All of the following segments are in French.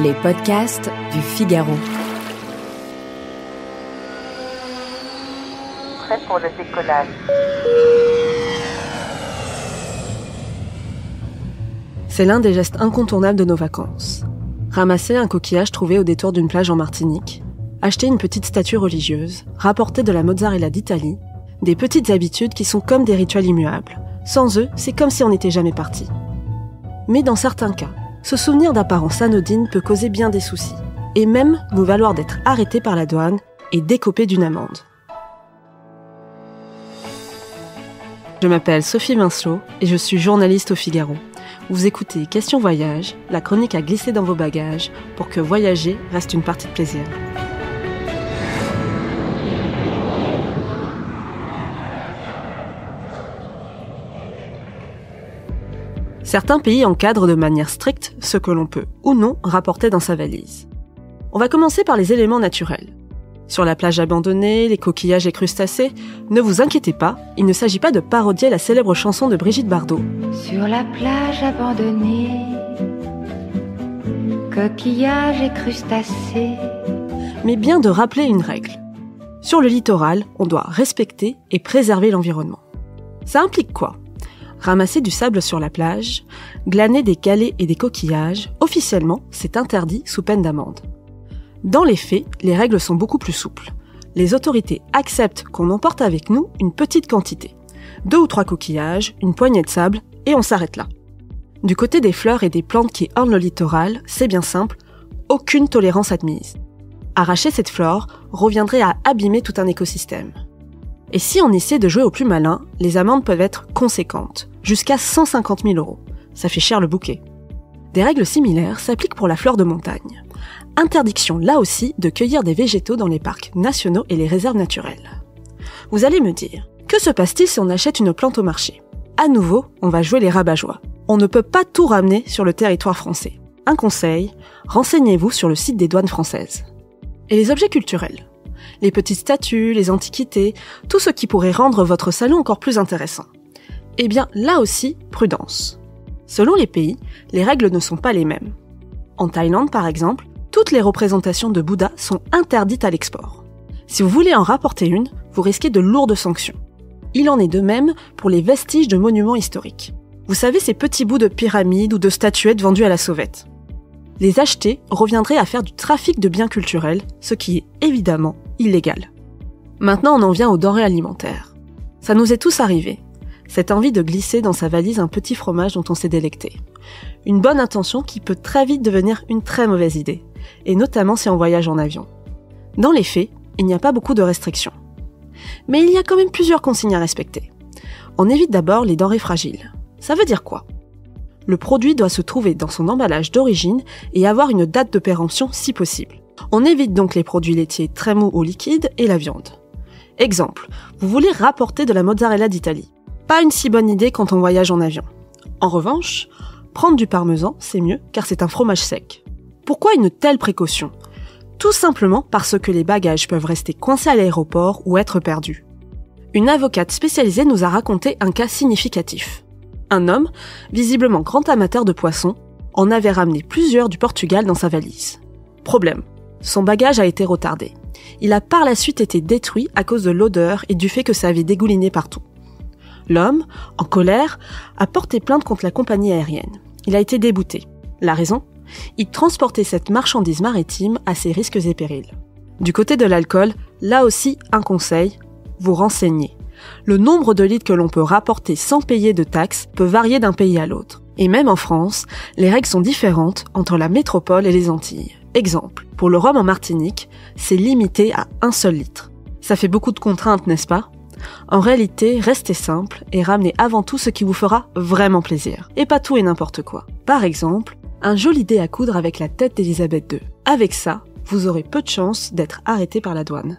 Les podcasts du Figaro. Prêt pour le décollage. C'est l'un des gestes incontournables de nos vacances. Ramasser un coquillage trouvé au détour d'une plage en Martinique, acheter une petite statue religieuse, rapporter de la mozzarella d'Italie, des petites habitudes qui sont comme des rituels immuables. Sans eux, c'est comme si on n'était jamais parti. Mais dans certains cas, ce souvenir d'apparence anodine peut causer bien des soucis, et même nous valoir d'être arrêté par la douane et décopé d'une amende. Je m'appelle Sophie Vincelot et je suis journaliste au Figaro. Vous écoutez Question Voyage, la chronique à glisser dans vos bagages pour que voyager reste une partie de plaisir. Certains pays encadrent de manière stricte ce que l'on peut ou non rapporter dans sa valise. On va commencer par les éléments naturels. Sur la plage abandonnée, les coquillages et crustacés, ne vous inquiétez pas, il ne s'agit pas de parodier la célèbre chanson de Brigitte Bardot. Sur la plage abandonnée, coquillages et crustacés. Mais bien de rappeler une règle. Sur le littoral, on doit respecter et préserver l'environnement. Ça implique quoi ? Ramasser du sable sur la plage, glaner des galets et des coquillages, officiellement, c'est interdit sous peine d'amende. Dans les faits, les règles sont beaucoup plus souples. Les autorités acceptent qu'on emporte avec nous une petite quantité. 2 ou 3 coquillages, une poignée de sable, et on s'arrête là. Du côté des fleurs et des plantes qui ornent le littoral, c'est bien simple, aucune tolérance admise. Arracher cette flore reviendrait à abîmer tout un écosystème. Et si on essaie de jouer au plus malin, les amendes peuvent être conséquentes, jusqu'à 150 000 €. Ça fait cher le bouquet. Des règles similaires s'appliquent pour la fleur de montagne. Interdiction là aussi de cueillir des végétaux dans les parcs nationaux et les réserves naturelles. Vous allez me dire, que se passe-t-il si on achète une plante au marché ? À nouveau, on va jouer les rabat-joie. On ne peut pas tout ramener sur le territoire français. Un conseil, renseignez-vous sur le site des douanes françaises. Et les objets culturels ? Les petites statues, les antiquités, tout ce qui pourrait rendre votre salon encore plus intéressant. Eh bien, là aussi, prudence. Selon les pays, les règles ne sont pas les mêmes. En Thaïlande, par exemple, toutes les représentations de Bouddha sont interdites à l'export. Si vous voulez en rapporter une, vous risquez de lourdes sanctions. Il en est de même pour les vestiges de monuments historiques. Vous savez, ces petits bouts de pyramides ou de statuettes vendus à la sauvette. Les acheter reviendrait à faire du trafic de biens culturels, ce qui est évidemment illégal. Maintenant, on en vient aux denrées alimentaires. Ça nous est tous arrivé. Cette envie de glisser dans sa valise un petit fromage dont on s'est délecté. Une bonne intention qui peut très vite devenir une très mauvaise idée, et notamment si on voyage en avion. Dans les faits, il n'y a pas beaucoup de restrictions. Mais il y a quand même plusieurs consignes à respecter. On évite d'abord les denrées fragiles. Ça veut dire quoi ? Le produit doit se trouver dans son emballage d'origine et avoir une date de péremption si possible. On évite donc les produits laitiers très mous ou liquides et la viande. Exemple, vous voulez rapporter de la mozzarella d'Italie. Pas une si bonne idée quand on voyage en avion. En revanche, prendre du parmesan, c'est mieux car c'est un fromage sec. Pourquoi une telle précaution ? Tout simplement parce que les bagages peuvent rester coincés à l'aéroport ou être perdus. Une avocate spécialisée nous a raconté un cas significatif. Un homme, visiblement grand amateur de poissons, en avait ramené plusieurs du Portugal dans sa valise. Problème, son bagage a été retardé. Il a par la suite été détruit à cause de l'odeur et du fait que ça avait dégouliné partout. L'homme, en colère, a porté plainte contre la compagnie aérienne. Il a été débouté. La raison ? Il transportait cette marchandise maritime à ses risques et périls. Du côté de l'alcool, là aussi un conseil, vous renseignez. Le nombre de litres que l'on peut rapporter sans payer de taxes peut varier d'un pays à l'autre. Et même en France, les règles sont différentes entre la métropole et les Antilles. Exemple, pour le rhum en Martinique, c'est limité à 1 seul litre. Ça fait beaucoup de contraintes, n'est-ce pas ? En réalité, restez simple et ramenez avant tout ce qui vous fera vraiment plaisir. Et pas tout et n'importe quoi. Par exemple, un joli dé à coudre avec la tête d'Élisabeth II. Avec ça, vous aurez peu de chances d'être arrêté par la douane.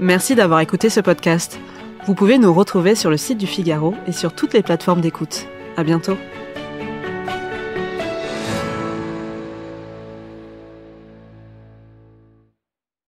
Merci d'avoir écouté ce podcast. Vous pouvez nous retrouver sur le site du Figaro et sur toutes les plateformes d'écoute. À bientôt.